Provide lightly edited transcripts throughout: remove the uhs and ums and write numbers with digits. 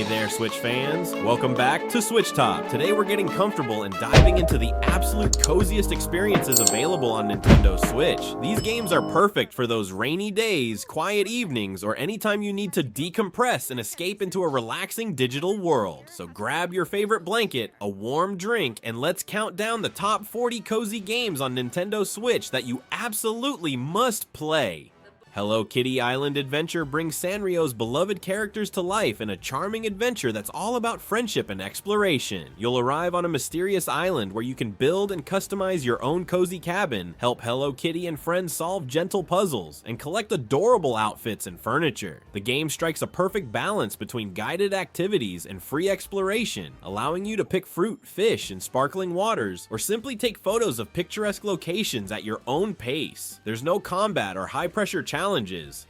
Hey there, Switch fans! Welcome back to Switch Top. Today we're getting comfortable and diving into the absolute coziest experiences available on Nintendo Switch. These games are perfect for those rainy days, quiet evenings, or anytime you need to decompress and escape into a relaxing digital world. So grab your favorite blanket, a warm drink, and let's count down the top 40 cozy games on Nintendo Switch that you absolutely must play. Hello Kitty Island Adventure brings Sanrio's beloved characters to life in a charming adventure that's all about friendship and exploration. You'll arrive on a mysterious island where you can build and customize your own cozy cabin, help Hello Kitty and friends solve gentle puzzles, and collect adorable outfits and furniture. The game strikes a perfect balance between guided activities and free exploration, allowing you to pick fruit, fish, and sparkling waters, or simply take photos of picturesque locations at your own pace. There's no combat or high-pressure challenges,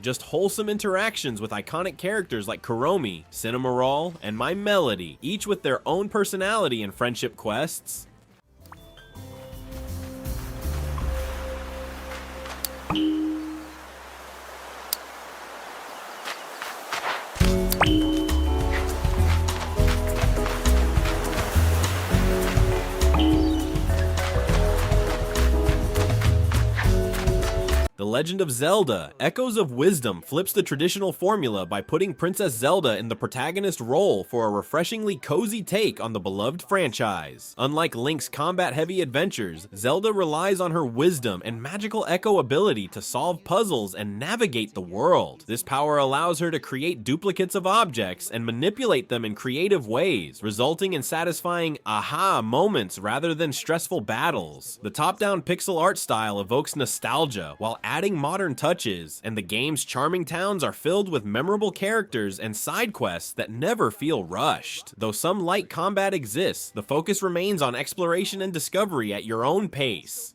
just wholesome interactions with iconic characters like Kuromi, Cinnamoroll, and My Melody, each with their own personality and friendship quests. The Legend of Zelda: Echoes of Wisdom flips the traditional formula by putting Princess Zelda in the protagonist role for a refreshingly cozy take on the beloved franchise. Unlike Link's combat-heavy adventures, Zelda relies on her wisdom and magical echo ability to solve puzzles and navigate the world. This power allows her to create duplicates of objects and manipulate them in creative ways, resulting in satisfying aha moments rather than stressful battles. The top-down pixel art style evokes nostalgia, while adding modern touches, and the game's charming towns are filled with memorable characters and side quests that never feel rushed. Though some light combat exists, the focus remains on exploration and discovery at your own pace.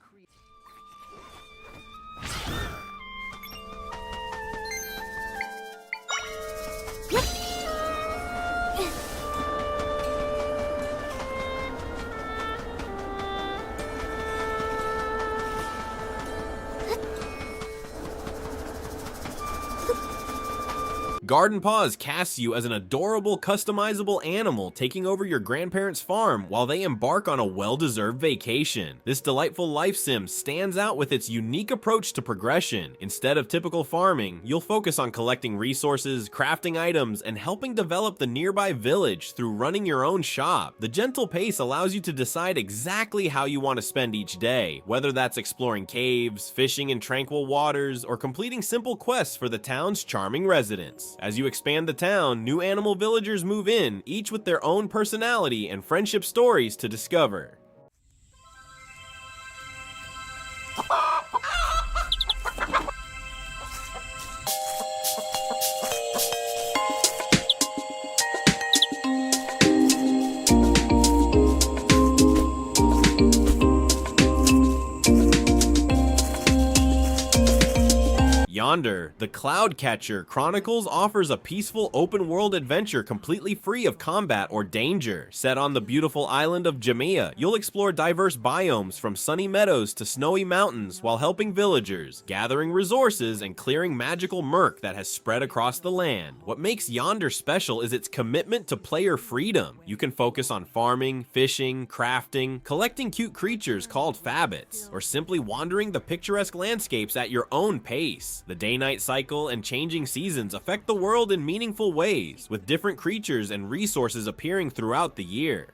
Garden Paws casts you as an adorable, customizable animal taking over your grandparents' farm while they embark on a well-deserved vacation. This delightful life sim stands out with its unique approach to progression. Instead of typical farming, you'll focus on collecting resources, crafting items, and helping develop the nearby village through running your own shop. The gentle pace allows you to decide exactly how you want to spend each day, whether that's exploring caves, fishing in tranquil waters, or completing simple quests for the town's charming residents. As you expand the town, new animal villagers move in, each with their own personality and friendship stories to discover. Yonder, the Cloud Catcher Chronicles offers a peaceful open-world adventure completely free of combat or danger. Set on the beautiful island of Jamia, you'll explore diverse biomes from sunny meadows to snowy mountains while helping villagers, gathering resources, and clearing magical murk that has spread across the land. What makes Yonder special is its commitment to player freedom. You can focus on farming, fishing, crafting, collecting cute creatures called fabbits, or simply wandering the picturesque landscapes at your own pace. The day-night cycle and changing seasons affect the world in meaningful ways, with different creatures and resources appearing throughout the year.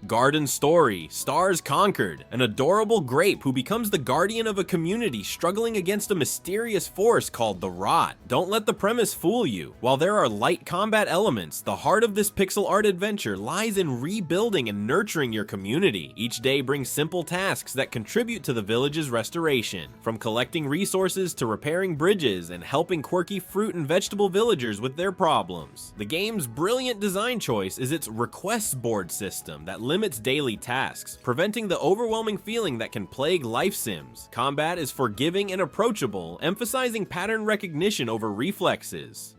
Garden Story: Stars Conquered, an adorable grape who becomes the guardian of a community struggling against a mysterious force called the Rot. Don't let the premise fool you. While there are light combat elements, the heart of this pixel art adventure lies in rebuilding and nurturing your community. Each day brings simple tasks that contribute to the village's restoration, from collecting resources to repairing bridges and helping quirky fruit and vegetable villagers with their problems. The game's brilliant design choice is its requests board system that limits its daily tasks, preventing the overwhelming feeling that can plague life sims. Combat is forgiving and approachable, emphasizing pattern recognition over reflexes.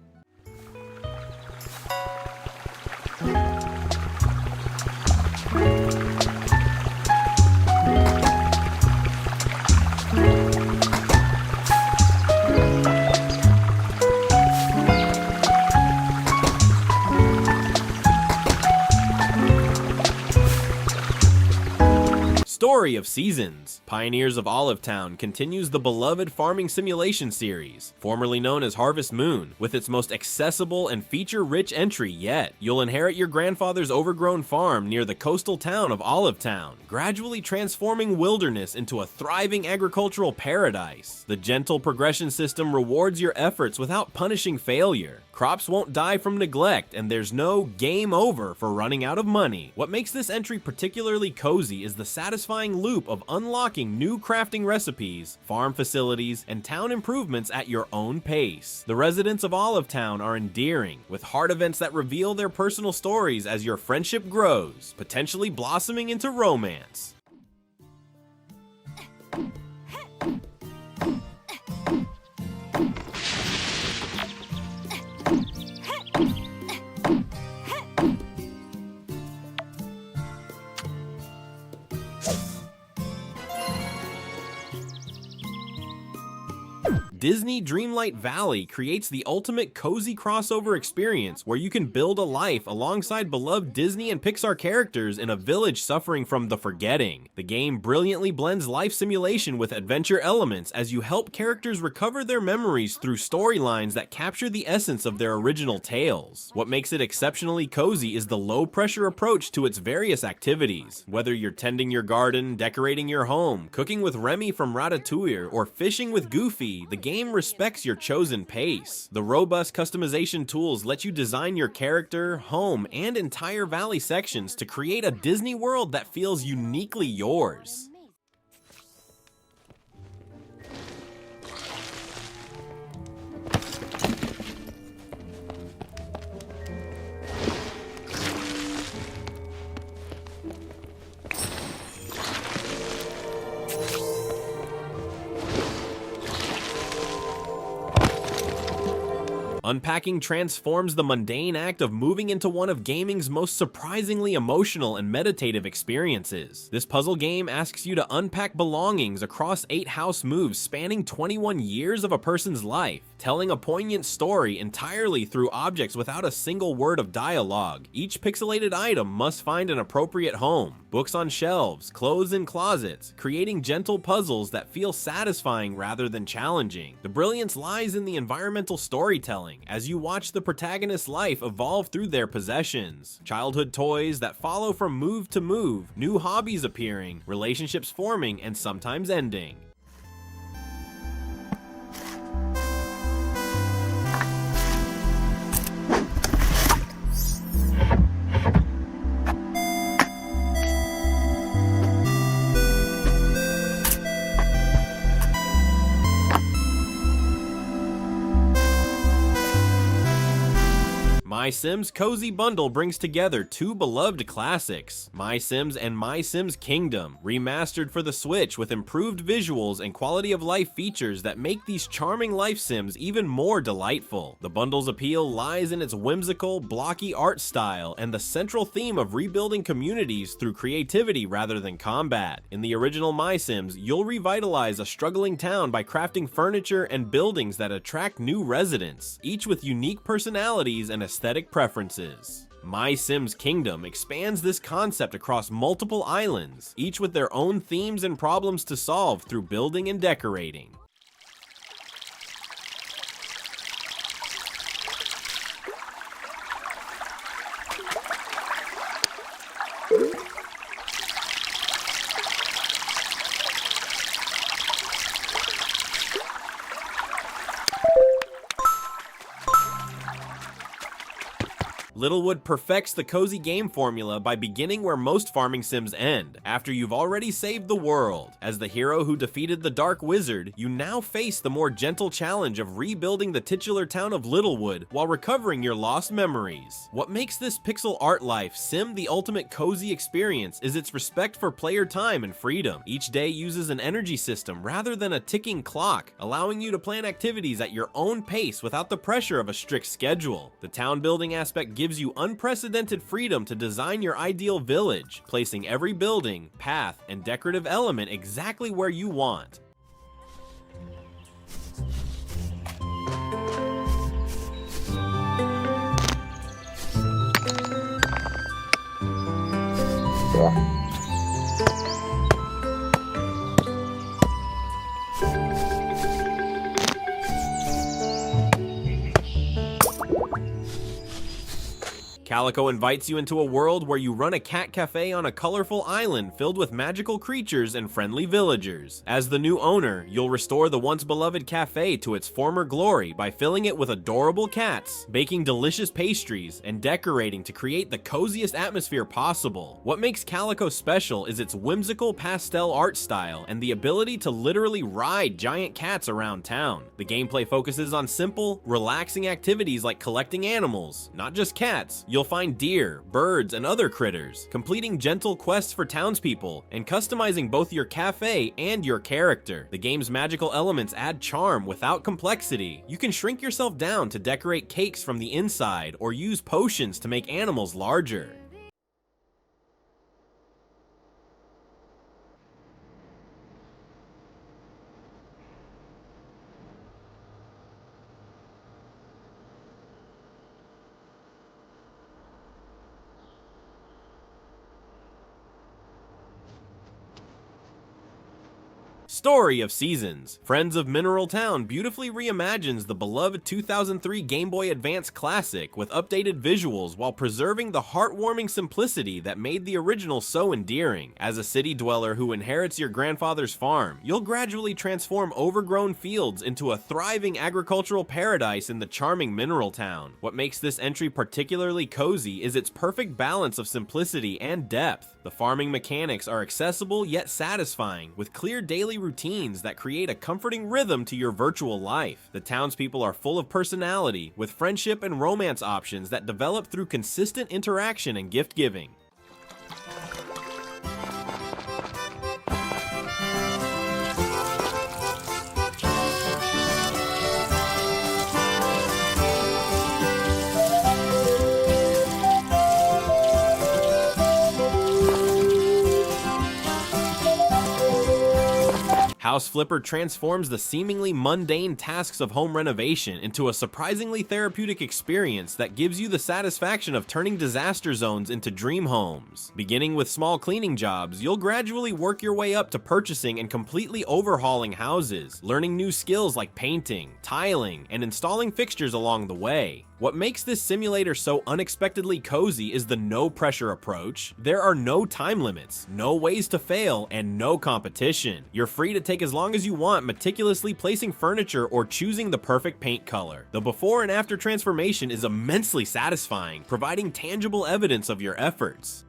Story of Seasons. Pioneers of Olive Town continues the beloved farming simulation series, formerly known as Harvest Moon, with its most accessible and feature-rich entry yet. You'll inherit your grandfather's overgrown farm near the coastal town of Olive Town, gradually transforming wilderness into a thriving agricultural paradise. The gentle progression system rewards your efforts without punishing failure. Crops won't die from neglect, and there's no game over for running out of money. What makes this entry particularly cozy is the satisfying loop of unlocking new crafting recipes, farm facilities, and town improvements at your own pace. The residents of Olive Town are endearing, with heart events that reveal their personal stories as your friendship grows, potentially blossoming into romance. Disney Dreamlight Valley creates the ultimate cozy crossover experience where you can build a life alongside beloved Disney and Pixar characters in a village suffering from the forgetting. The game brilliantly blends life simulation with adventure elements as you help characters recover their memories through storylines that capture the essence of their original tales. What makes it exceptionally cozy is the low-pressure approach to its various activities. Whether you're tending your garden, decorating your home, cooking with Remy from Ratatouille, or fishing with Goofy, the game respects your chosen pace. The robust customization tools let you design your character, home, and entire valley sections to create a Disney world that feels uniquely yours. Unpacking transforms the mundane act of moving into one of gaming's most surprisingly emotional and meditative experiences. This puzzle game asks you to unpack belongings across 8 house moves spanning 21 years of a person's life, telling a poignant story entirely through objects without a single word of dialogue. Each pixelated item must find an appropriate home. Books on shelves, clothes in closets, creating gentle puzzles that feel satisfying rather than challenging. The brilliance lies in the environmental storytelling as you watch the protagonist's life evolve through their possessions. Childhood toys that follow from move to move, new hobbies appearing, relationships forming, and sometimes ending. MySims Cozy Bundle brings together 2 beloved classics, MySims and MySims Kingdom, remastered for the Switch with improved visuals and quality of life features that make these charming life sims even more delightful. The bundle's appeal lies in its whimsical, blocky art style and the central theme of rebuilding communities through creativity rather than combat. In the original MySims, you'll revitalize a struggling town by crafting furniture and buildings that attract new residents, each with unique personalities and aesthetic preferences. MySims Kingdom expands this concept across multiple islands, each with their own themes and problems to solve through building and decorating. Littlewood perfects the cozy game formula by beginning where most farming sims end, after you've already saved the world. As the hero who defeated the Dark Wizard, you now face the more gentle challenge of rebuilding the titular town of Littlewood while recovering your lost memories. What makes this pixel art life sim the ultimate cozy experience is its respect for player time and freedom. Each day uses an energy system rather than a ticking clock, allowing you to plan activities at your own pace without the pressure of a strict schedule. The town building aspect gives you unprecedented freedom to design your ideal village, placing every building, path, and decorative element exactly where you want. Calico invites you into a world where you run a cat cafe on a colorful island filled with magical creatures and friendly villagers. As the new owner, you'll restore the once beloved cafe to its former glory by filling it with adorable cats, baking delicious pastries, and decorating to create the coziest atmosphere possible. What makes Calico special is its whimsical pastel art style and the ability to literally ride giant cats around town. The gameplay focuses on simple, relaxing activities like collecting animals, not just cats. You'll find deer, birds, and other critters, completing gentle quests for townspeople, and customizing both your cafe and your character. The game's magical elements add charm without complexity. You can shrink yourself down to decorate cakes from the inside, or use potions to make animals larger. Story of Seasons. Friends of Mineral Town beautifully reimagines the beloved 2003 Game Boy Advance classic with updated visuals while preserving the heartwarming simplicity that made the original so endearing. As a city dweller who inherits your grandfather's farm, you'll gradually transform overgrown fields into a thriving agricultural paradise in the charming Mineral Town. What makes this entry particularly cozy is its perfect balance of simplicity and depth. The farming mechanics are accessible yet satisfying, with clear daily routines that create a comforting rhythm to your virtual life. The townspeople are full of personality, with friendship and romance options that develop through consistent interaction and gift giving. House Flipper transforms the seemingly mundane tasks of home renovation into a surprisingly therapeutic experience that gives you the satisfaction of turning disaster zones into dream homes. Beginning with small cleaning jobs, you'll gradually work your way up to purchasing and completely overhauling houses, learning new skills like painting, tiling, and installing fixtures along the way. What makes this simulator so unexpectedly cozy is the no-pressure approach. There are no time limits, no ways to fail, and no competition. You're free to take as long as you want, meticulously placing furniture or choosing the perfect paint color. The before and after transformation is immensely satisfying, providing tangible evidence of your efforts.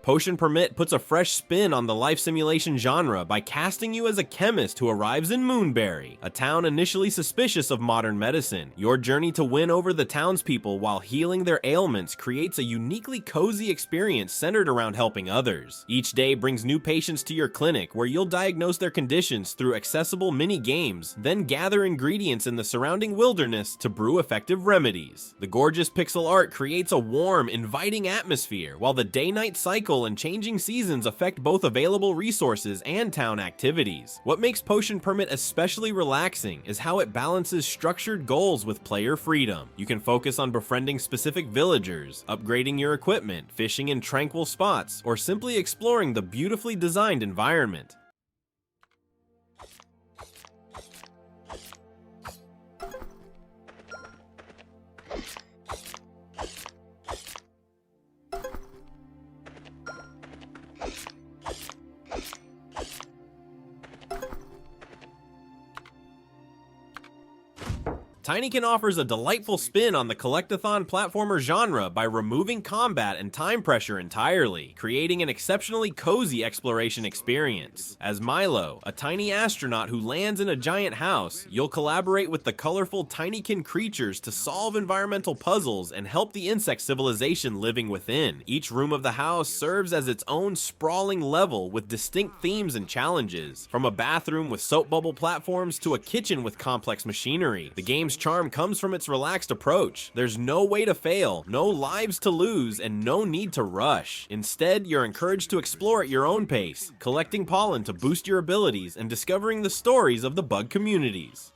Potion Permit puts a fresh spin on the life simulation genre by casting you as a chemist who arrives in Moonberry, a town initially suspicious of modern medicine. Your journey to win over the townspeople while healing their ailments creates a uniquely cozy experience centered around helping others. Each day brings new patients to your clinic where you'll diagnose their conditions through accessible mini games, then gather ingredients in the surrounding wilderness to brew effective remedies. The gorgeous pixel art creates a warm, inviting atmosphere, while the day-night cycle and changing seasons affect both available resources and town activities. What makes Potion Permit especially relaxing is how it balances structured goals with player freedom. You can focus on befriending specific villagers, upgrading your equipment, fishing in tranquil spots, or simply exploring the beautifully designed environment. Tinykin offers a delightful spin on the collectathon platformer genre by removing combat and time pressure entirely, creating an exceptionally cozy exploration experience. As Milo, a tiny astronaut who lands in a giant house, you'll collaborate with the colorful Tinykin creatures to solve environmental puzzles and help the insect civilization living within. Each room of the house serves as its own sprawling level with distinct themes and challenges, from a bathroom with soap bubble platforms to a kitchen with complex machinery. The game's charm comes from its relaxed approach. There's no way to fail, no lives to lose, and no need to rush. Instead, you're encouraged to explore at your own pace, collecting pollen to boost your abilities and discovering the stories of the bug communities.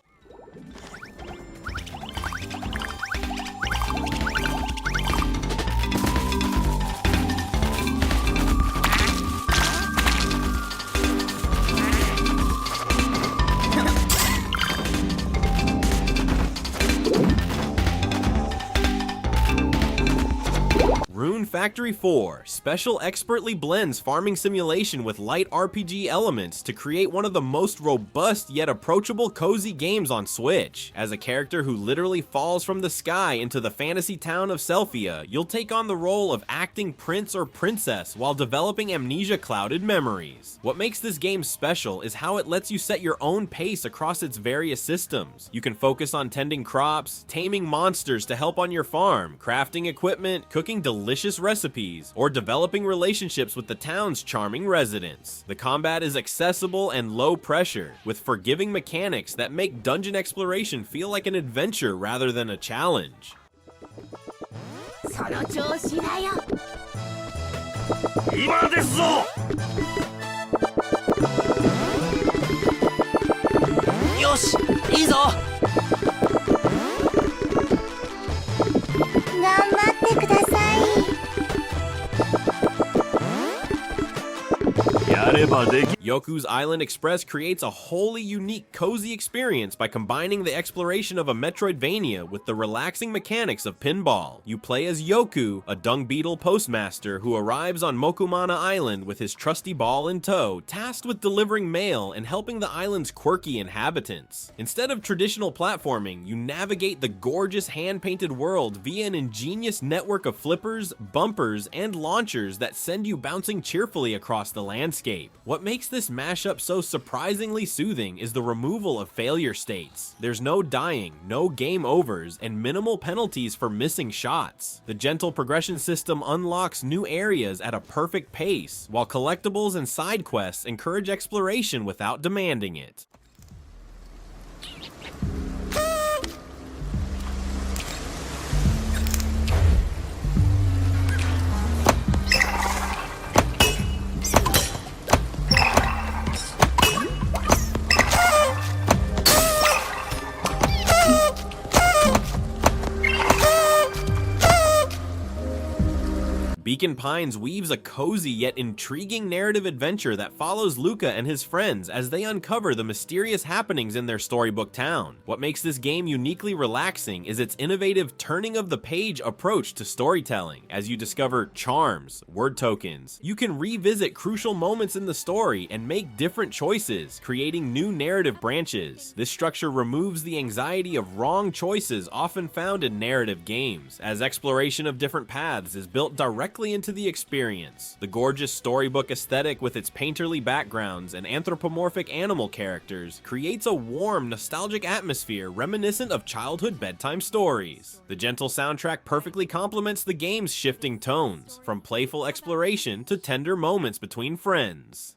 Rune Factory 4 Special expertly blends farming simulation with light RPG elements to create one of the most robust yet approachable cozy games on Switch. As a character who literally falls from the sky into the fantasy town of Selphia, you'll take on the role of acting prince or princess while developing amnesia-clouded memories. What makes this game special is how it lets you set your own pace across its various systems. You can focus on tending crops, taming monsters to help on your farm, crafting equipment, cooking delicious recipes, or developing relationships with the town's charming residents. The combat is accessible and low pressure, with forgiving mechanics that make dungeon exploration feel like an adventure rather than a challenge. その調子だよ。今ですぞ。よし、いいぞ。頑張ってください。 Yoku's Island Express creates a wholly unique, cozy experience by combining the exploration of a Metroidvania with the relaxing mechanics of pinball. You play as Yoku, a dung beetle postmaster who arrives on Mokumana Island with his trusty ball in tow, tasked with delivering mail and helping the island's quirky inhabitants. Instead of traditional platforming, you navigate the gorgeous hand-painted world via an ingenious network of flippers, bumpers, and launchers that send you bouncing cheerfully across the landscape. What makes this mashup so surprisingly soothing is the removal of failure states. There's no dying, no game overs, and minimal penalties for missing shots. The gentle progression system unlocks new areas at a perfect pace, while collectibles and side quests encourage exploration without demanding it. Beacon Pines weaves a cozy yet intriguing narrative adventure that follows Luca and his friends as they uncover the mysterious happenings in their storybook town. What makes this game uniquely relaxing is its innovative turning of the page approach to storytelling. As you discover charms, word tokens, you can revisit crucial moments in the story and make different choices, creating new narrative branches. This structure removes the anxiety of wrong choices often found in narrative games, as exploration of different paths is built directly into the experience. The gorgeous storybook aesthetic with its painterly backgrounds and anthropomorphic animal characters creates a warm, nostalgic atmosphere reminiscent of childhood bedtime stories. The gentle soundtrack perfectly complements the game's shifting tones, from playful exploration to tender moments between friends.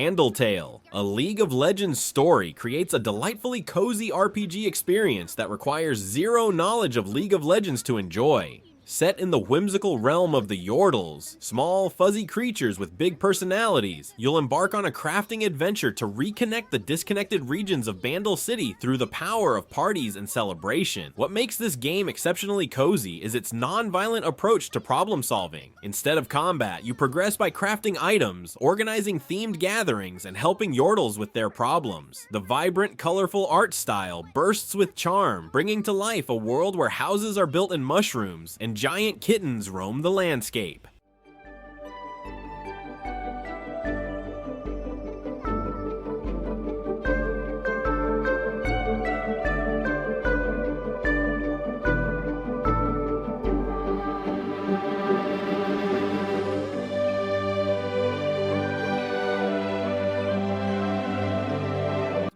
Bandle Tale, a League of Legends story, creates a delightfully cozy RPG experience that requires zero knowledge of League of Legends to enjoy. Set in the whimsical realm of the Yordles, small, fuzzy creatures with big personalities, you'll embark on a crafting adventure to reconnect the disconnected regions of Bandle City through the power of parties and celebration. What makes this game exceptionally cozy is its non-violent approach to problem solving. Instead of combat, you progress by crafting items, organizing themed gatherings, and helping Yordles with their problems. The vibrant, colorful art style bursts with charm, bringing to life a world where houses are built in mushrooms and giant kittens roam the landscape.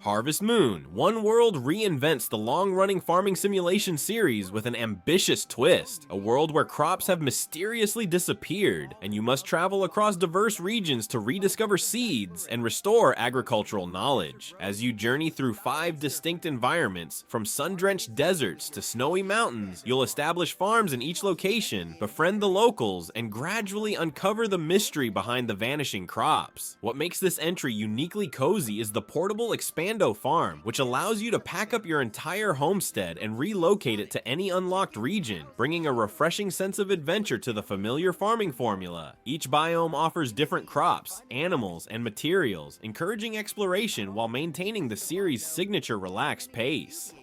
Harvest Moon. One World reinvents the long-running farming simulation series with an ambitious twist. A world where crops have mysteriously disappeared, and you must travel across diverse regions to rediscover seeds and restore agricultural knowledge. As you journey through 5 distinct environments, from sun-drenched deserts to snowy mountains, you'll establish farms in each location, befriend the locals, and gradually uncover the mystery behind the vanishing crops. What makes this entry uniquely cozy is the portable Expando farm, which allows you to pack up your entire homestead and relocate it to any unlocked region, bringing a refreshing sense of adventure to the familiar farming formula. Each biome offers different crops, animals, and materials, encouraging exploration while maintaining the series' signature relaxed pace.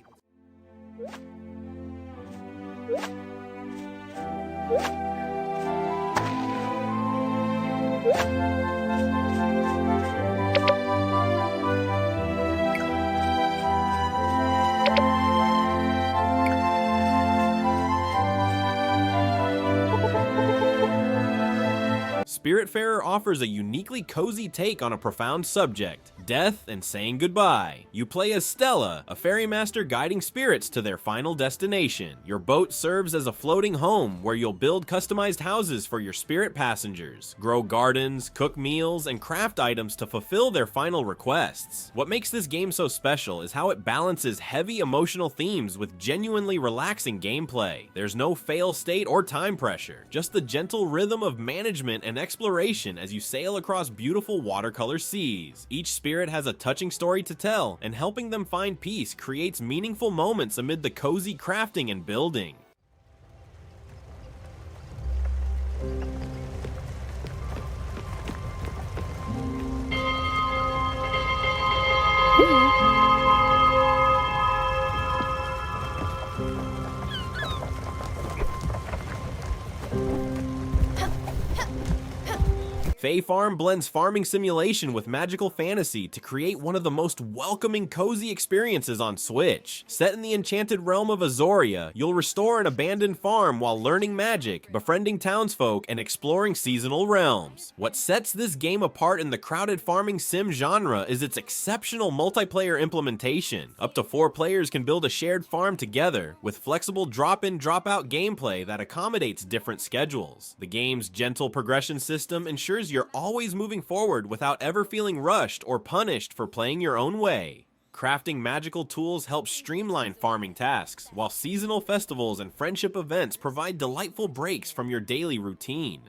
Spiritfarer offers a uniquely cozy take on a profound subject, death and saying goodbye. You play as Stella, a fairy master guiding spirits to their final destination. Your boat serves as a floating home where you'll build customized houses for your spirit passengers, grow gardens, cook meals, and craft items to fulfill their final requests. What makes this game so special is how it balances heavy emotional themes with genuinely relaxing gameplay. There's no fail state or time pressure, just the gentle rhythm of management and exploration as you sail across beautiful watercolor seas. Each spirit has a touching story to tell, and helping them find peace creates meaningful moments amid the cozy crafting and building. Fae Farm blends farming simulation with magical fantasy to create one of the most welcoming, cozy experiences on Switch. Set in the enchanted realm of Azoria, you'll restore an abandoned farm while learning magic, befriending townsfolk, and exploring seasonal realms. What sets this game apart in the crowded farming sim genre is its exceptional multiplayer implementation. Up to 4 players can build a shared farm together, with flexible drop-in, drop-out gameplay that accommodates different schedules. The game's gentle progression system ensures you're always moving forward without ever feeling rushed or punished for playing your own way. Crafting magical tools helps streamline farming tasks, while seasonal festivals and friendship events provide delightful breaks from your daily routine.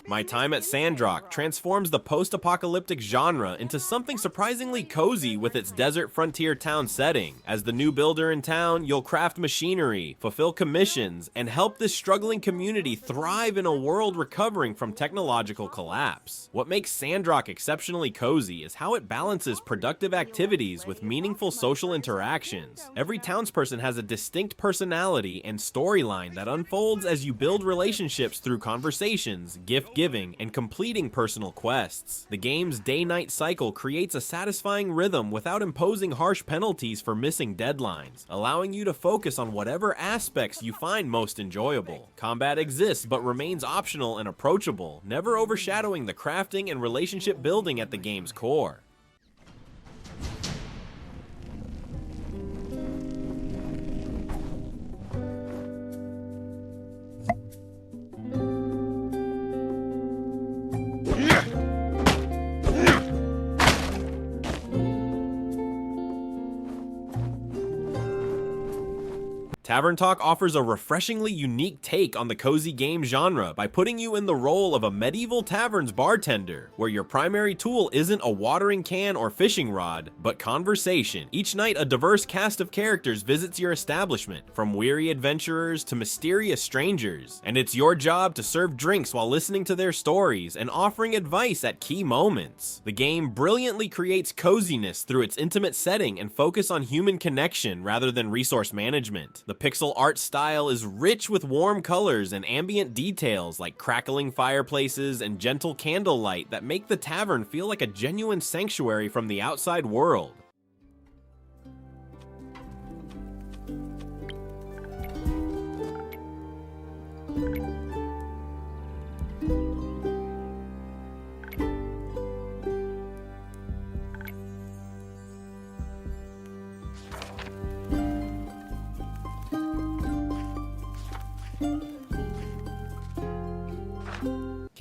My time at Sandrock transforms the post-apocalyptic genre into something surprisingly cozy with its desert frontier town setting. As the new builder in town, you'll craft machinery, fulfill commissions, and help this struggling community thrive in a world recovering from technological collapse. What makes Sandrock exceptionally cozy is how it balances productive activities with meaningful social interactions. Every townsperson has a distinct personality and storyline that unfolds as you build relationships through conversations, gift-giving, and completing personal quests. The game's day-night cycle creates a satisfying rhythm without imposing harsh penalties for missing deadlines, allowing you to focus on whatever aspects you find most enjoyable. Combat exists but remains optional and approachable, never overshadowing the crafting and relationship building at the game's core. Tavern Talk offers a refreshingly unique take on the cozy game genre by putting you in the role of a medieval tavern's bartender, where your primary tool isn't a watering can or fishing rod, but conversation. Each night, a diverse cast of characters visits your establishment, from weary adventurers to mysterious strangers, and it's your job to serve drinks while listening to their stories and offering advice at key moments. The game brilliantly creates coziness through its intimate setting and focus on human connection rather than resource management. The pixel art style is rich with warm colors and ambient details like crackling fireplaces and gentle candlelight that make the tavern feel like a genuine sanctuary from the outside world.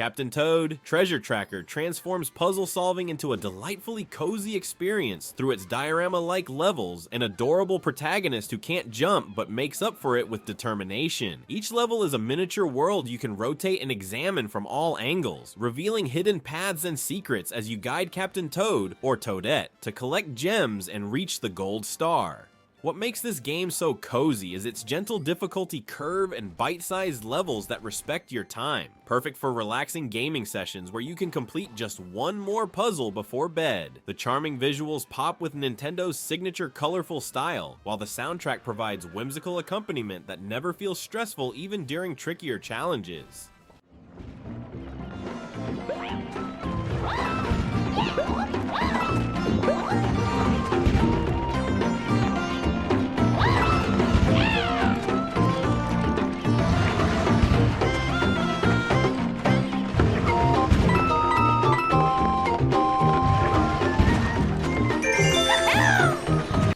Captain Toad, Treasure Tracker, transforms puzzle solving into a delightfully cozy experience through its diorama-like levels and adorable protagonist who can't jump but makes up for it with determination. Each level is a miniature world you can rotate and examine from all angles, revealing hidden paths and secrets as you guide Captain Toad, or Toadette, to collect gems and reach the gold star. What makes this game so cozy is its gentle difficulty curve and bite-sized levels that respect your time, perfect for relaxing gaming sessions where you can complete just one more puzzle before bed. The charming visuals pop with Nintendo's signature colorful style, while the soundtrack provides whimsical accompaniment that never feels stressful even during trickier challenges.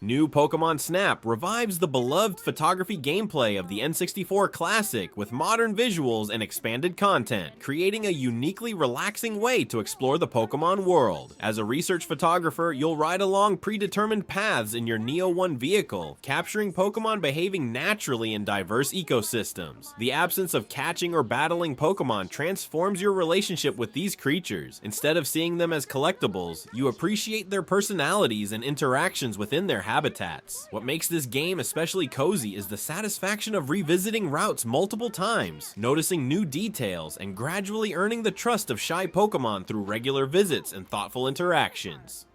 New Pokémon Snap revives the beloved photography gameplay of the N64 classic with modern visuals and expanded content, creating a uniquely relaxing way to explore the Pokémon world. As a research photographer, you'll ride along predetermined paths in your Neo 1 vehicle, capturing Pokémon behaving naturally in diverse ecosystems. The absence of catching or battling Pokémon transforms your relationship with these creatures. Instead of seeing them as collectibles, you appreciate their personalities and interactions within their habitats. What makes this game especially cozy is the satisfaction of revisiting routes multiple times, noticing new details, and gradually earning the trust of shy Pokémon through regular visits and thoughtful interactions.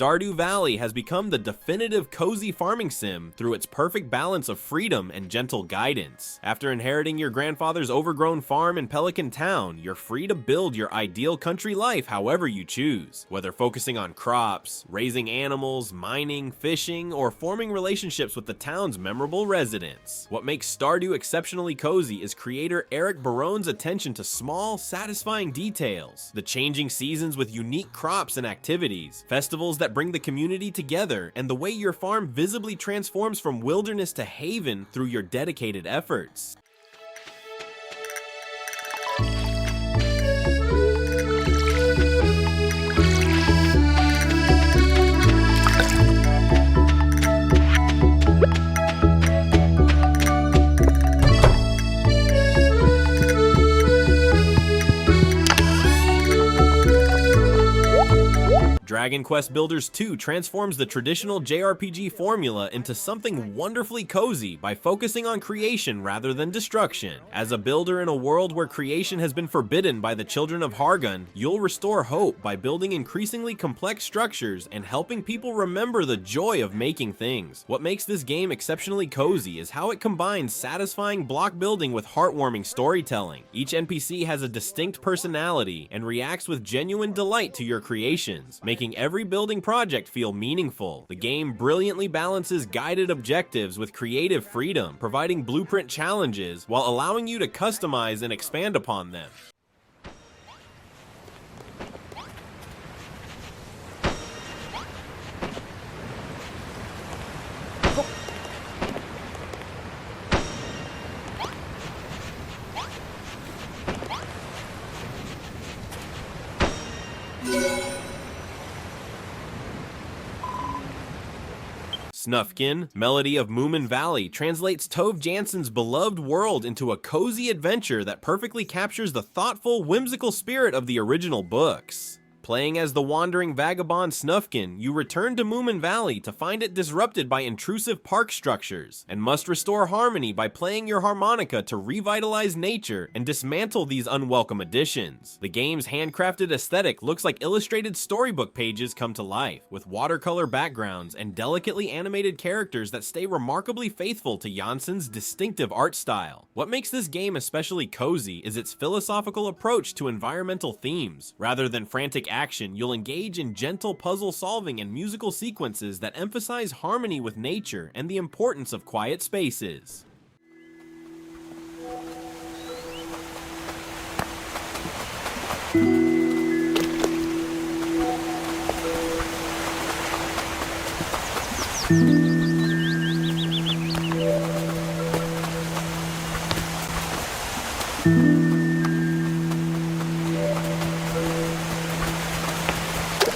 Stardew Valley has become the definitive cozy farming sim through its perfect balance of freedom and gentle guidance. After inheriting your grandfather's overgrown farm in Pelican Town, you're free to build your ideal country life however you choose. Whether focusing on crops, raising animals, mining, fishing, or forming relationships with the town's memorable residents. What makes Stardew exceptionally cozy is creator Eric Barone's attention to small, satisfying details. The changing seasons with unique crops and activities, festivals that bring the community together, and the way your farm visibly transforms from wilderness to haven through your dedicated efforts. Dragon Quest Builders 2 transforms the traditional JRPG formula into something wonderfully cozy by focusing on creation rather than destruction. As a builder in a world where creation has been forbidden by the children of Hargun, you'll restore hope by building increasingly complex structures and helping people remember the joy of making things. What makes this game exceptionally cozy is how it combines satisfying block building with heartwarming storytelling. Each NPC has a distinct personality and reacts with genuine delight to your creations, making every building project feel meaningful. The game brilliantly balances guided objectives with creative freedom, providing blueprint challenges while allowing you to customize and expand upon them. Snufkin, Melody of Moominvalley, translates Tove Janssen's beloved world into a cozy adventure that perfectly captures the thoughtful, whimsical spirit of the original books. Playing as the wandering vagabond Snufkin, you return to Moominvalley to find it disrupted by intrusive park structures, and must restore harmony by playing your harmonica to revitalize nature and dismantle these unwelcome additions. The game's handcrafted aesthetic looks like illustrated storybook pages come to life, with watercolor backgrounds and delicately animated characters that stay remarkably faithful to Janssen's distinctive art style. What makes this game especially cozy is its philosophical approach to environmental themes. Rather than frantic action, you'll engage in gentle puzzle solving and musical sequences that emphasize harmony with nature and the importance of quiet spaces.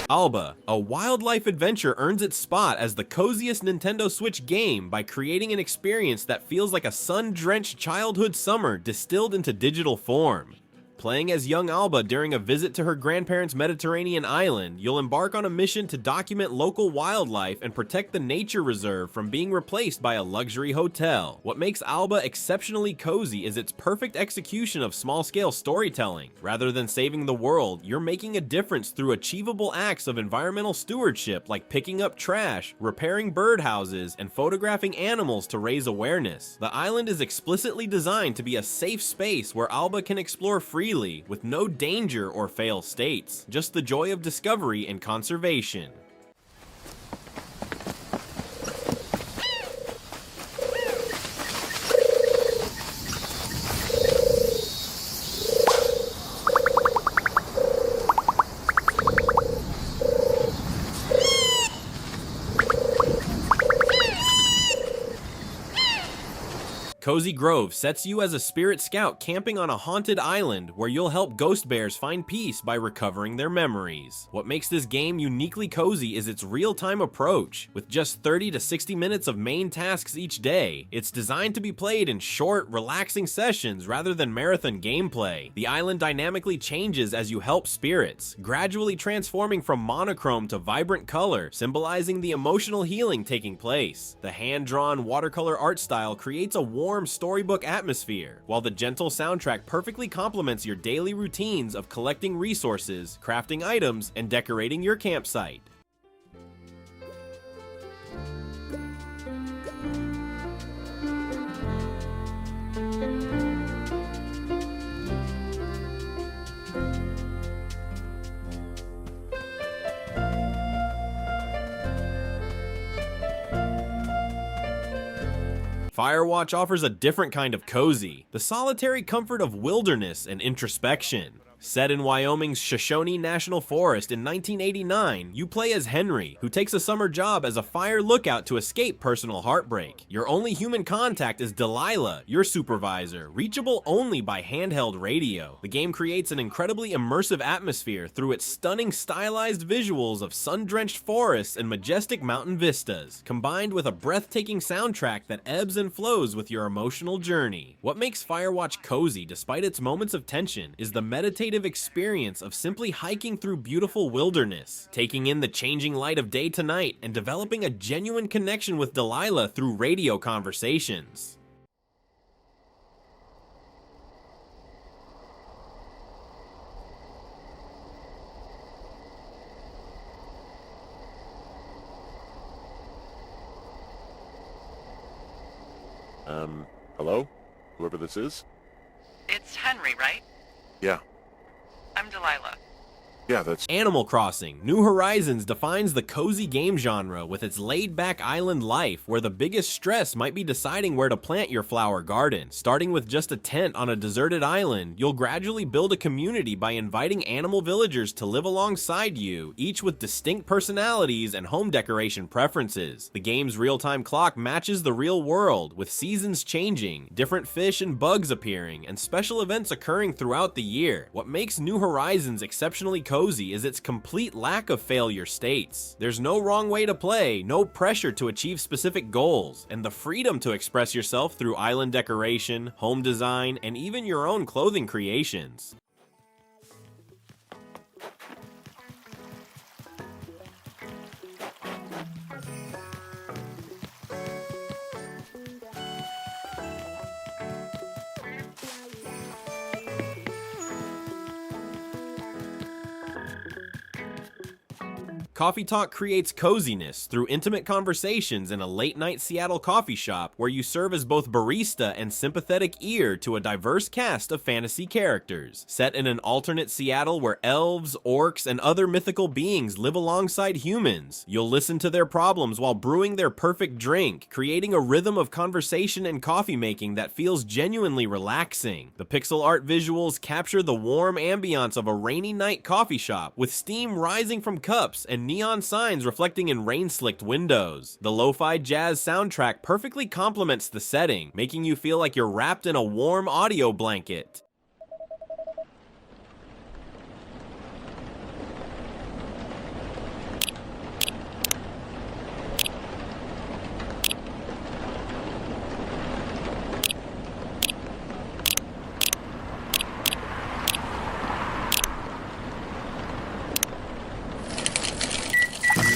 Alba, a wildlife adventure, earns its spot as the coziest Nintendo Switch game by creating an experience that feels like a sun-drenched childhood summer distilled into digital form. Playing as young Alba during a visit to her grandparents' Mediterranean island, you'll embark on a mission to document local wildlife and protect the nature reserve from being replaced by a luxury hotel. What makes Alba exceptionally cozy is its perfect execution of small-scale storytelling. Rather than saving the world, you're making a difference through achievable acts of environmental stewardship like picking up trash, repairing birdhouses, and photographing animals to raise awareness. The island is explicitly designed to be a safe space where Alba can explore freely, with no danger or fail states, just the joy of discovery and conservation. Cozy Grove sets you as a spirit scout camping on a haunted island where you'll help ghost bears find peace by recovering their memories. What makes this game uniquely cozy is its real-time approach. With just 30 to 60 minutes of main tasks each day, it's designed to be played in short, relaxing sessions rather than marathon gameplay. The island dynamically changes as you help spirits, gradually transforming from monochrome to vibrant color, symbolizing the emotional healing taking place. The hand-drawn watercolor art style creates a warm storybook atmosphere, while the gentle soundtrack perfectly complements your daily routines of collecting resources, crafting items, and decorating your campsite. Firewatch offers a different kind of cozy, the solitary comfort of wilderness and introspection. Set in Wyoming's Shoshone National Forest in 1989, you play as Henry, who takes a summer job as a fire lookout to escape personal heartbreak. Your only human contact is Delilah, your supervisor, reachable only by handheld radio. The game creates an incredibly immersive atmosphere through its stunning stylized visuals of sun-drenched forests and majestic mountain vistas, combined with a breathtaking soundtrack that ebbs and flows with your emotional journey. What makes Firewatch cozy despite its moments of tension is the meditative experience of simply hiking through beautiful wilderness, taking in the changing light of day to night, and developing a genuine connection with Delilah through radio conversations. Hello? Whoever this is? It's Henry, right? Yeah. I'm Delilah. Yeah, that's... Animal Crossing: New Horizons defines the cozy game genre with its laid-back island life where the biggest stress might be deciding where to plant your flower garden. Starting with just a tent on a deserted island, you'll gradually build a community by inviting animal villagers to live alongside you, each with distinct personalities and home decoration preferences. The game's real-time clock matches the real world, with seasons changing, different fish and bugs appearing, and special events occurring throughout the year. What makes New Horizons exceptionally cozy cozy is its complete lack of failure states. There's no wrong way to play, no pressure to achieve specific goals, and the freedom to express yourself through island decoration, home design, and even your own clothing creations. Coffee Talk creates coziness through intimate conversations in a late-night Seattle coffee shop where you serve as both barista and sympathetic ear to a diverse cast of fantasy characters. Set in an alternate Seattle where elves, orcs, and other mythical beings live alongside humans, you'll listen to their problems while brewing their perfect drink, creating a rhythm of conversation and coffee making that feels genuinely relaxing. The pixel art visuals capture the warm ambiance of a rainy night coffee shop with steam rising from cups and neon signs reflecting in rain-slicked windows. The lo-fi jazz soundtrack perfectly complements the setting, making you feel like you're wrapped in a warm audio blanket.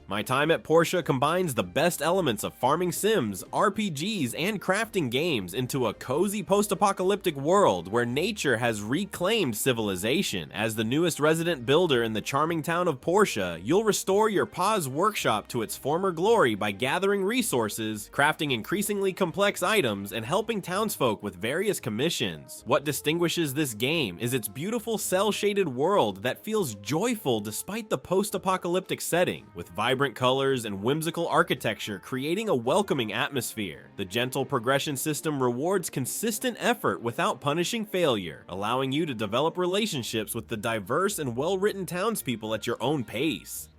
My time at Portia combines the best elements of farming sims, RPGs, and crafting games into a cozy post-apocalyptic world where nature has reclaimed civilization. As the newest resident builder in the charming town of Portia, you'll restore your Paws workshop to its former glory by gathering resources, crafting increasingly complex items, and helping townsfolk with various commissions. What distinguishes this game is its beautiful cel-shaded world that feels joyful despite the post-apocalyptic setting, with vibrant colors and whimsical architecture creating a welcoming atmosphere. The gentle progression system rewards consistent effort without punishing failure, allowing you to develop relationships with the diverse and well-written townspeople at your own pace.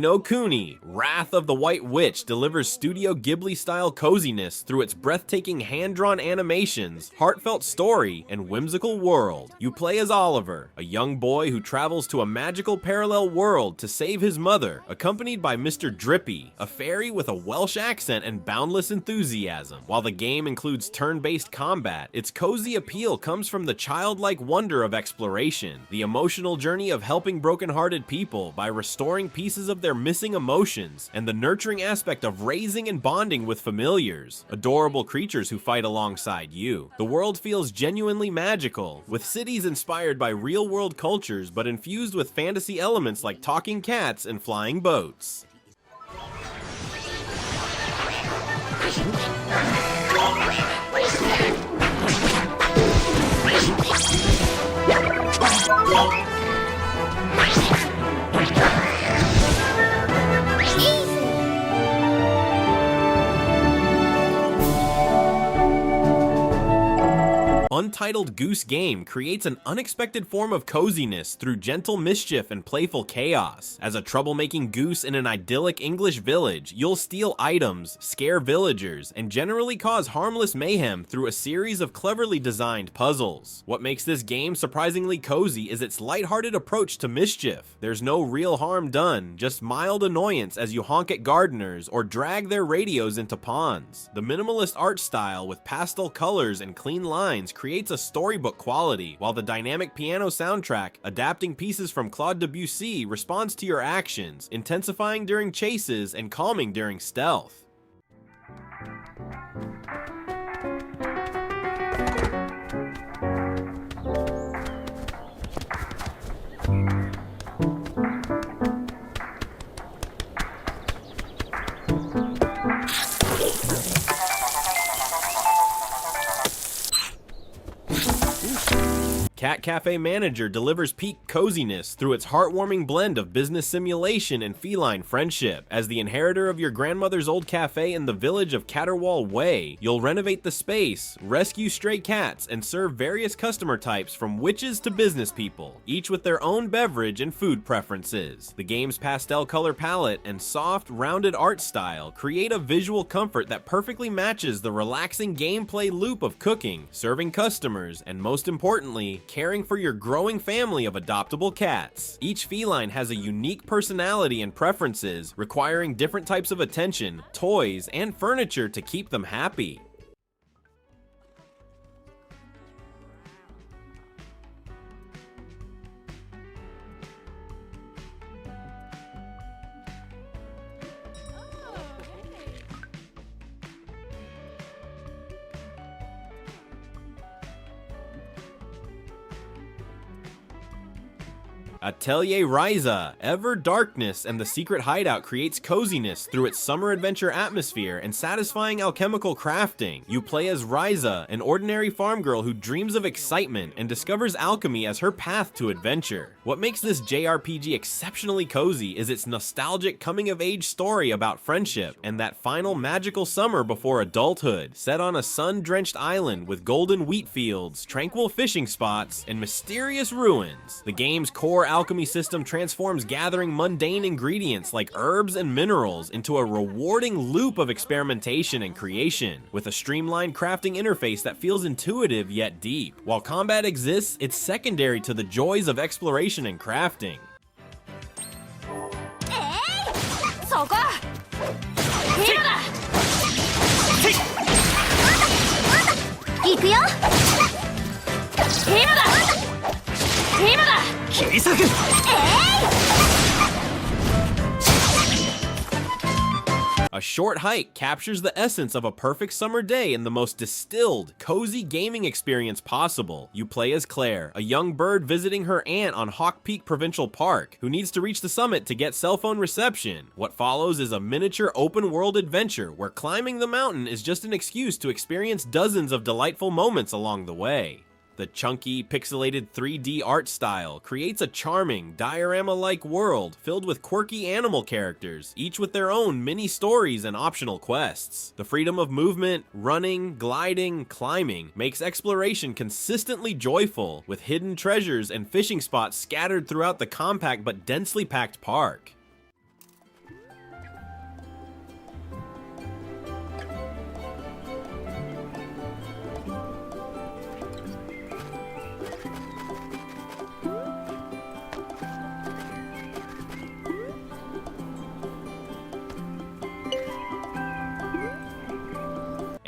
No Kuni, Wrath of the White Witch delivers Studio Ghibli-style coziness through its breathtaking hand-drawn animations, heartfelt story, and whimsical world. You play as Oliver, a young boy who travels to a magical parallel world to save his mother, accompanied by Mr. Drippy, a fairy with a Welsh accent and boundless enthusiasm. While the game includes turn-based combat, its cozy appeal comes from the childlike wonder of exploration, the emotional journey of helping broken-hearted people by restoring pieces of their missing emotions, and the nurturing aspect of raising and bonding with familiars, adorable creatures who fight alongside you. The world feels genuinely magical, with cities inspired by real-world cultures but infused with fantasy elements like talking cats and flying boats. Untitled Goose game creates an unexpected form of coziness through gentle mischief and playful chaos. As a troublemaking goose in an idyllic English village, you'll steal items, scare villagers, and generally cause harmless mayhem through a series of cleverly designed puzzles. What makes this game surprisingly cozy is its lighthearted approach to mischief. There's no real harm done, just mild annoyance as you honk at gardeners or drag their radios into ponds. The minimalist art style with pastel colors and clean lines creates a storybook quality, while the dynamic piano soundtrack, adapting pieces from Claude Debussy, responds to your actions, intensifying during chases and calming during stealth. Cat Café Manager delivers peak coziness through its heartwarming blend of business simulation and feline friendship. As the inheritor of your grandmother's old cafe in the village of Caterwall Way, you'll renovate the space, rescue stray cats, and serve various customer types from witches to business people, each with their own beverage and food preferences. The game's pastel color palette and soft, rounded art style create a visual comfort that perfectly matches the relaxing gameplay loop of cooking, serving customers, and most importantly, caring for your growing family of adoptable cats. Each feline has a unique personality and preferences, requiring different types of attention, toys, and furniture to keep them happy. Atelier Ryza, Ever Darkness and the Secret Hideout creates coziness through its summer adventure atmosphere and satisfying alchemical crafting. You play as Ryza, an ordinary farm girl who dreams of excitement and discovers alchemy as her path to adventure. What makes this JRPG exceptionally cozy is its nostalgic coming-of-age story about friendship and that final magical summer before adulthood, set on a sun-drenched island with golden wheat fields, tranquil fishing spots, and mysterious ruins. The game's core alchemy system transforms gathering mundane ingredients like herbs and minerals into a rewarding loop of experimentation and creation, with a streamlined crafting interface that feels intuitive yet deep. While combat exists, it's secondary to the joys of exploration and crafting. そこヘロだ行くよヘロだヘロだ A short hike captures the essence of a perfect summer day in the most distilled, cozy gaming experience possible. You play as Claire, a young bird visiting her aunt on Hawk Peak Provincial Park, who needs to reach the summit to get cell phone reception. What follows is a miniature open-world adventure where climbing the mountain is just an excuse to experience dozens of delightful moments along the way. The chunky, pixelated 3D art style creates a charming, diorama-like world filled with quirky animal characters, each with their own mini-stories and optional quests. The freedom of movement, running, gliding, climbing makes exploration consistently joyful, with hidden treasures and fishing spots scattered throughout the compact but densely packed park.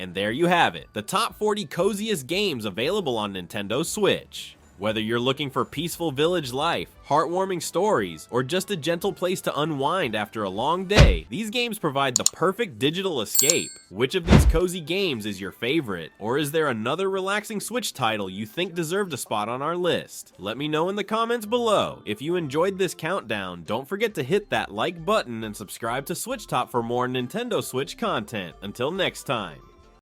And there you have it, the top 40 coziest games available on Nintendo Switch. Whether you're looking for peaceful village life, heartwarming stories, or just a gentle place to unwind after a long day, these games provide the perfect digital escape. Which of these cozy games is your favorite? Or is there another relaxing Switch title you think deserved a spot on our list? Let me know in the comments below. If you enjoyed this countdown, don't forget to hit that like button and subscribe to Switch Top for more Nintendo Switch content. Until next time.